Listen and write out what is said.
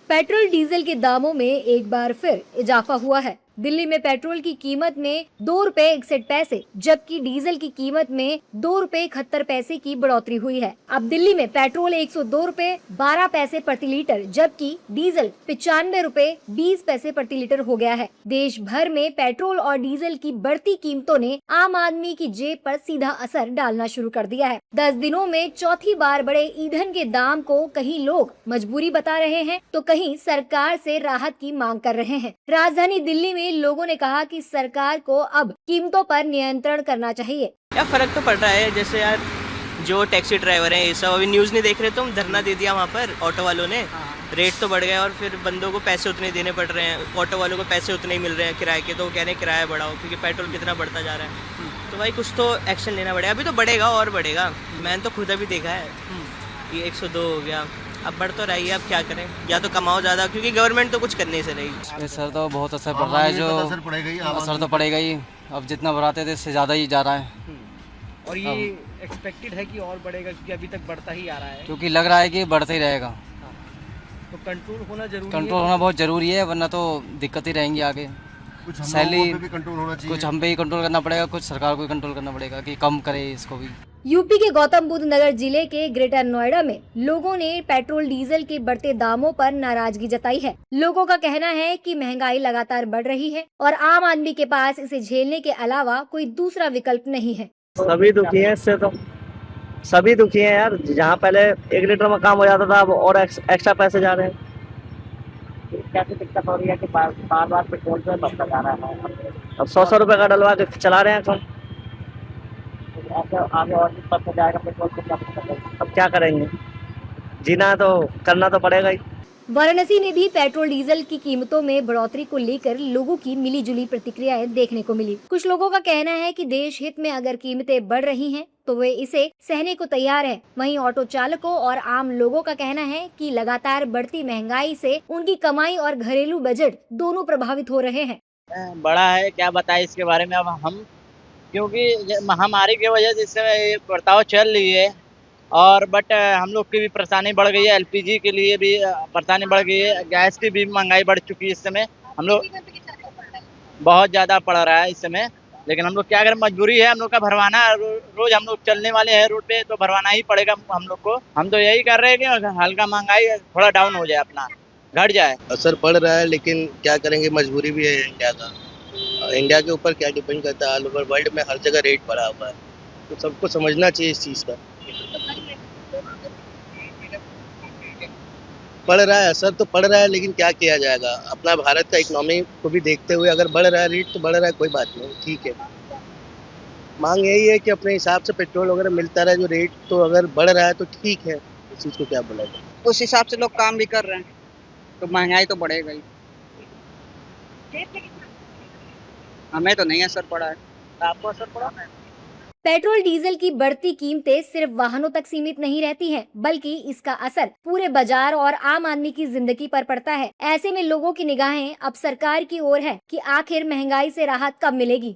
Petrol diesel के दामों में एक बार फिर इजाफा हुआ है। दिल्ली में पेट्रोल की कीमत में 2 रुपए 61 पैसे जबकि डीजल की कीमत में 2 रुपए 71 पैसे की बढ़ोतरी हुई है। अब दिल्ली में पेट्रोल 102 रुपए 12 पैसे प्रति लीटर जबकि डीजल 95 रुपए 20 पैसे प्रति लीटर हो गया है। देश भर में पेट्रोल और डीजल की बढ़ती कीमतों ने आम आदमी की जेब पर सीधा असर डालना शुरू कर दिया है। 10 दिनों में चौथी बार बढ़े ईंधन के दाम को कहीं लोग मजबूरी बता रहे हैं तो कहीं सरकार से राहत की मांग कर रहे हैं। राजधानी दिल्ली में लोगों ने कहा कि सरकार को अब कीमतों पर नियंत्रण करना चाहिए। यार फर्क तो पड़ रहा है, जैसे यार जो टैक्सी ड्राइवर हैं ये सब अभी न्यूज़ नहीं देख रहे, तुम धरना दे दिया वहाँ पर ऑटो वालों ने, रेट तो बढ़ गया और फिर बंदों को पैसे उतने देने पड़ रहे हैं, ऑटो वालों को पैसे उतने ही मिल रहे हैं किराए के, तो वो कह रहे हैं किराया बढ़ाओ क्योंकि पेट्रोल कितना बढ़ता जा रहा है। तो भाई कुछ तो एक्शन लेना पड़ेगा, अभी तो बढ़ेगा और बढ़ेगा। मैंने तो खुद अभी देखा है कि 102 हो गया, अब बढ़ तो रही है, अब क्या करें, या तो कमाओ ज़्यादा क्योंकि गवर्नमेंट तो कुछ करने से रही। इस पे सर तो बहुत असर पड़ रहा है, जो असर तो पड़ेगा ही। अब जितना बढ़ाते थे इससे ज़्यादा ही जा रहा है और ये एक्सपेक्टेड है कि और बढ़ेगा क्योंकि अभी तक बढ़ता ही आ रहा है। क्योंकि लग रहा है कि बढ़ता ही रहेगा। तो कंट्रोल होना जरूरी कंट्रोल होना बहुत ज़रूरी है, वरना तो दिक्कत ही रहेंगी आगे। सैलरी कंट्रोल होना चाहिए, कुछ हम पे ही कंट्रोल करना पड़ेगा, कुछ सरकार को ही कंट्रोल करना पड़ेगा कि कम करे इसको भी। यूपी के गौतम बुद्ध नगर जिले के ग्रेटर नोएडा में लोगों ने पेट्रोल डीजल के बढ़ते दामों पर नाराजगी जताई है। लोगों का कहना है कि महंगाई लगातार बढ़ रही है और आम आदमी के पास इसे झेलने के अलावा कोई दूसरा विकल्प नहीं है। सभी दुखी हैं इससे, तो सभी दुखी हैं यार। जहाँ पहले 1 लीटर में काम हो जाता था अब और एक्स्ट्रा पैसे जा रहे हैं। कैसे दिक्कत हो रही है कि बार बार पेट्रोल पे बढ़ता जा रहा है। अब 100 रुपए का डलवा के चला रहे हैं हम। आगे और भी बढ़ता जाएगा पेट्रोल पे, अब क्या करेंगे? जीना है तो करना तो पड़ेगा ही। वाराणसी में भी पेट्रोल डीजल की कीमतों में बढ़ोतरी को लेकर लोगों की मिलीजुली प्रतिक्रियाएं देखने को मिली। कुछ लोगों का कहना है कि देश हित में अगर कीमतें बढ़ रही हैं, तो वे इसे सहने को तैयार हैं। वहीं ऑटो चालकों और आम लोगों का कहना है कि लगातार बढ़ती महंगाई से उनकी कमाई और घरेलू बजट दोनों प्रभावित हो रहे हैं। बड़ा है, क्या बताएं इसके बारे में अब हम, क्योंकि महामारी की वजह से इस समय ये बर्ताव चल रही है और बट हम लोग की भी परेशानी बढ़ गई है। एलपीजी के लिए भी परेशानी बढ़ गई है, गैस की भी महंगाई बढ़ चुकी है। इस समय हम लोग बहुत ज़्यादा पड़ रहा है इस समय, लेकिन हम लोग क्या करें, मजबूरी है हम लोग का भरवाना। रोज हम लोग चलने वाले हैं रोड पे तो भरवाना ही पड़ेगा हम लोग को। हम तो यही कर रहे हैं कि हल्का महंगाई थोड़ा डाउन हो जाए, अपना घट जाए। असर पड़ रहा है लेकिन क्या करेंगे, मजबूरी भी है इंडिया का। इंडिया के ऊपर क्या डिपेंड करता है, ऑल ओवर वर्ल्ड में हर जगह रेट बढ़ा हुआ है, तो सबको समझना चाहिए इस चीज़ का। पड़ रहा है, असर तो पड़ रहा है, लेकिन क्या किया जाएगा, अपना भारत का इकोनॉमी को भी देखते हुए अगर बढ़ रहा है रेट तो बढ़ रहा है, कोई बात नहीं, ठीक है। मांग यही है कि अपने हिसाब से पेट्रोल वगैरह मिलता रहे, जो रेट तो अगर बढ़ रहा है तो ठीक है, इस चीज़ को क्या बोला जाए। उस हिसाब से लोग काम भी कर रहे हैं तो महंगाई तो बढ़ेगा ही। हमें तो नहीं असर पड़ा है, आपको असर पड़ा है? पेट्रोल डीजल की बढ़ती कीमतें सिर्फ वाहनों तक सीमित नहीं रहती हैं, बल्कि इसका असर पूरे बाजार और आम आदमी की जिंदगी पर पड़ता है। ऐसे में लोगों की निगाहें अब सरकार की ओर है कि आखिर महंगाई से राहत कब मिलेगी।